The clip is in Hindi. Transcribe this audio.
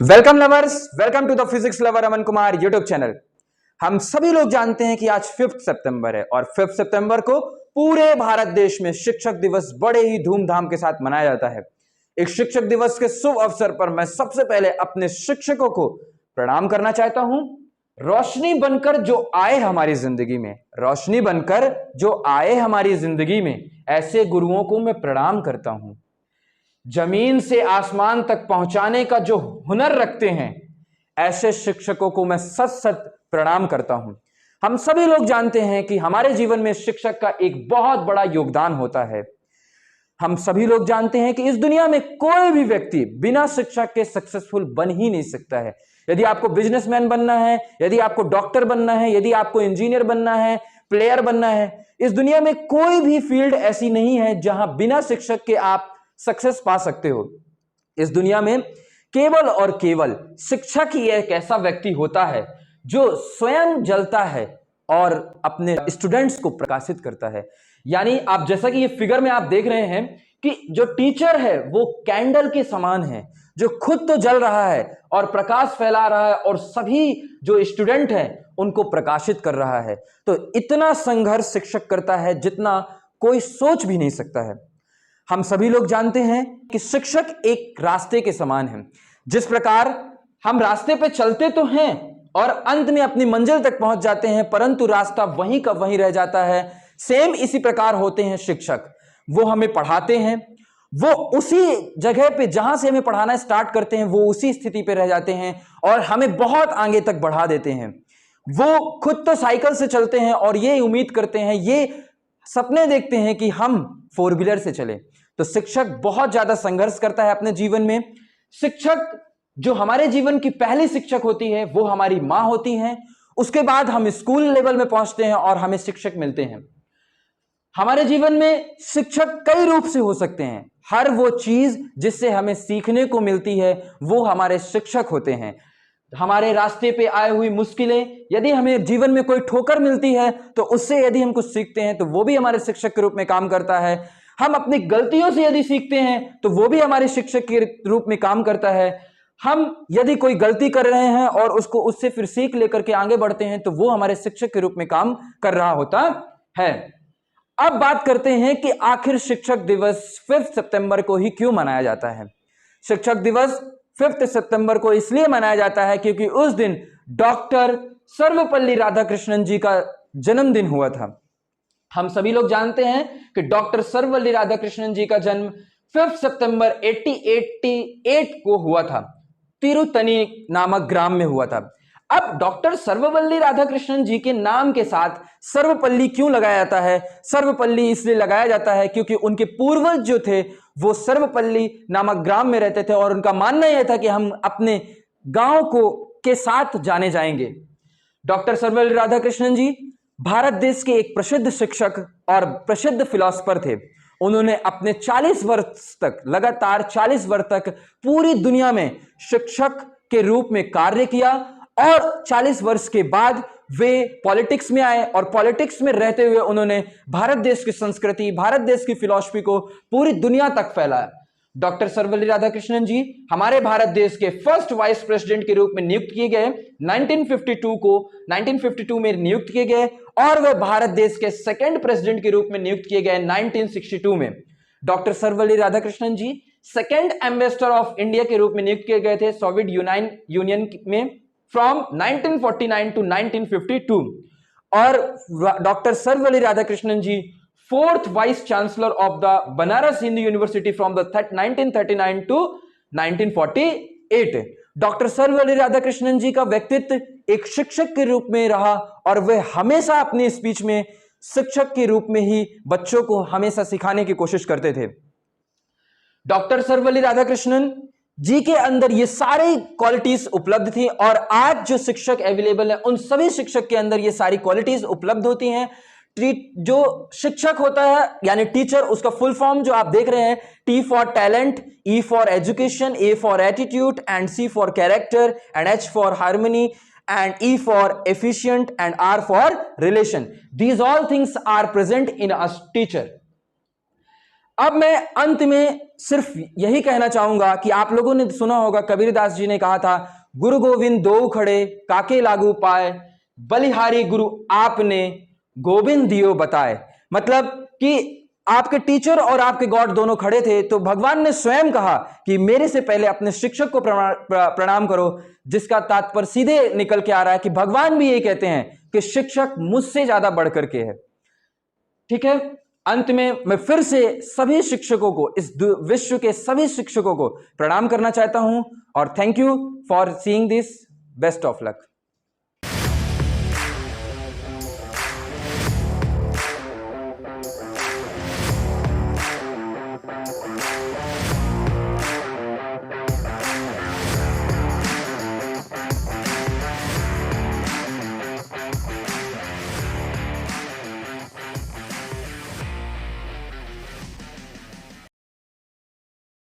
Welcome lovers, welcome to the physics lover Aman Kumar YouTube channel. हम सभी लोग जानते हैं कि आज 5 सितंबर है और 5 सितंबर को पूरे भारत देश में शिक्षक दिवस बड़े ही धूमधाम के साथ मनाया जाता है। एक शिक्षक दिवस के शुभ अवसर पर मैं सबसे पहले अपने शिक्षकों को प्रणाम करना चाहता हूं। रोशनी बनकर जो आए हमारी जिंदगी में, रोशनी बनकर जो आए हमारी जिंदगी में, ऐसे गुरुओं को मैं प्रणाम करता हूं। जमीन से आसमान तक पहुंचाने का जो हुनर रखते हैं, ऐसे शिक्षकों को मैं सच सच प्रणाम करता हूं। हम सभी लोग जानते हैं कि हमारे जीवन में शिक्षक का एक बहुत बड़ा योगदान होता है। हम सभी लोग जानते हैं कि इस दुनिया में कोई भी व्यक्ति बिना शिक्षक के सक्सेसफुल बन ही नहीं सकता है। यदि आपको बिजनेसमैन बनना है, यदि आपको डॉक्टर बनना है, यदि आपको इंजीनियर बनना है, प्लेयर बनना है, इस दुनिया में कोई भी फील्ड ऐसी नहीं है जहां बिना शिक्षक के आप सक्सेस पा सकते हो। इस दुनिया में केवल और केवल शिक्षक ही एक ऐसा व्यक्ति होता है जो स्वयं जलता है और अपने स्टूडेंट्स को प्रकाशित करता है। यानी आप जैसा कि ये फिगर में आप देख रहे हैं कि जो टीचर है वो कैंडल के समान है, जो खुद तो जल रहा है और प्रकाश फैला रहा है और सभी जो स्टूडेंट हैं उनको प्रकाशित कर रहा है। तो इतना संघर्ष शिक्षक करता है जितना कोई सोच भी नहीं सकता है। हम सभी लोग जानते हैं कि शिक्षक एक रास्ते के समान है। जिस प्रकार हम रास्ते पे चलते तो हैं और अंत में अपनी मंजिल तक पहुंच जाते हैं, परंतु रास्ता वहीं का वहीं रह जाता है। सेम इसी प्रकार होते हैं शिक्षक। वो हमें पढ़ाते हैं, वो उसी जगह पे जहां से हमें पढ़ाना स्टार्ट करते हैं वो उसी स्थिति पे रह जाते हैं और हमें बहुत आगे तक बढ़ा देते हैं। वो खुद तो साइकिल से चलते हैं और ये उम्मीद करते हैं, ये सपने देखते हैं कि हम 4 व्हीलर से चले। तो शिक्षक बहुत ज्यादा संघर्ष करता है अपने जीवन में। शिक्षक जो हमारे जीवन की पहली शिक्षक होती है वो हमारी मां होती हैं। उसके बाद हम स्कूल लेवल में पहुंचते हैं और हमें शिक्षक मिलते हैं। हमारे जीवन में शिक्षक कई रूप से हो सकते हैं। हर वो चीज जिससे हमें सीखने को मिलती है वो हमारे शिक्षक होते हैं। हमारे रास्ते पे आई हुई मुश्किलें, यदि हमें जीवन में कोई ठोकर मिलती है तो उससे यदि हम कुछ सीखते हैं तो वो भी हमारे शिक्षक के रूप में काम करता है। हम अपनी गलतियों से यदि सीखते हैं तो वो भी हमारे शिक्षक के रूप में काम करता है। हम यदि कोई गलती कर रहे हैं और उसको उससे फिर सीख लेकर के आगे बढ़ते हैं तो वो हमारे शिक्षक के रूप में काम कर रहा होता है। अब बात करते हैं कि आखिर शिक्षक दिवस 5 सितंबर को ही क्यों मनाया जाता है। शिक्षक दिवस 5 सितंबर को इसलिए मनाया जाता है क्योंकि उस दिन डॉक्टर सर्वपल्ली राधाकृष्णन जी का जन्मदिन हुआ था। हम सभी लोग जानते हैं कि डॉक्टर सर्वपल्ली राधाकृष्णन जी का जन्म 5 सितंबर 1888 को हुआ था। तिरुतनी नामक ग्राम में हुआ था। अब डॉक्टर सर्वपल्ली राधाकृष्णन जी के नाम के साथ सर्वपल्ली क्यों लगाया जाता है? सर्वपल्ली इसलिए लगाया जाता है क्योंकि उनके पूर्वज जो थे वो सर्वपल्ली नामक ग्राम में रहते थे और उनका मानना यह था कि हम अपने गांव को के साथ जाने जाएंगे। डॉक्टर सर्वपल्ली राधाकृष्णन जी भारत देश के एक प्रसिद्ध शिक्षक और प्रसिद्ध फिलोसोफर थे। उन्होंने अपने 40 वर्ष तक, लगातार 40 वर्ष तक पूरी दुनिया में शिक्षक के रूप में कार्य किया और 40 वर्ष के बाद वे पॉलिटिक्स में आए और पॉलिटिक्स में रहते हुए उन्होंने भारत देश की संस्कृति, भारत देश की फिलॉसफी को पूरी दुनिया तक फैलाया। डॉक्टर सर्वपल्ली राधाकृष्णन जी हमारे भारत देश के फर्स्ट वाइस प्रेसिडेंट के रूप में नियुक्त किए गए। 1952 में नियुक्त किए गए और वह भारत देश के सेकंड प्रेसिडेंट के रूप में नियुक्त किए गए 1962 में। Doctor Sarvepalli Radhakrishnan ji second ambassador of India के रूप में नियुक्त किए गए थे सोवियत यूनियन में फ्रॉम 1949 टू 1952 और doctor Sarvepalli Radhakrishnan ji 4th vice chancellor of the Banaras Hindu university from the 1939 to 1948। Doctor Sarvepalli Radhakrishnan ji का व्यक्तित्व एक शिक्षक के रूप में रहा और वे हमेशा अपनी स्पीच में शिक्षक के रूप में ही बच्चों को हमेशा सिखाने की कोशिश करते थे। डॉक्टर सर्वपल्ली राधाकृष्णन जी के अंदर ये सारी क्वालिटीज उपलब्ध थी और आज जो शिक्षक अवेलेबल है उन सभी शिक्षक के अंदर ये सारी क्वालिटीज उपलब्ध होती हैं। जो शिक्षक होता है यानी टीचर, उसका फुल फॉर्म जो आप देख रहे हैं, T for talent, E for education, A for attitude and C for character and H for harmony and E for efficient and R for relation. These all things are present in a teacher. अब मैं अंत में सिर्फ यही कहना चाहूंगा कि आप लोगों ने सुना होगा, कबीरदास जी ने कहा था, गुरु गोविंद दो खड़े काके लागू पाए, बलिहारी गुरु आपने गोविंद दियो बताए। मतलब कि आपके टीचर और आपके गॉड दोनों खड़े थे, तो भगवान ने स्वयं कहा कि मेरे से पहले अपने शिक्षक को प्रणाम करो, जिसका तात्पर्य सीधे निकल के आ रहा है कि भगवान भी ये कहते हैं कि शिक्षक मुझसे ज्यादा बढ़कर के है। ठीक है, अंत में मैं फिर से सभी शिक्षकों को, इस विश्व के सभी शिक्षकों को प्रणाम करना चाहता हूं और thank you for seeing this. Best of luck.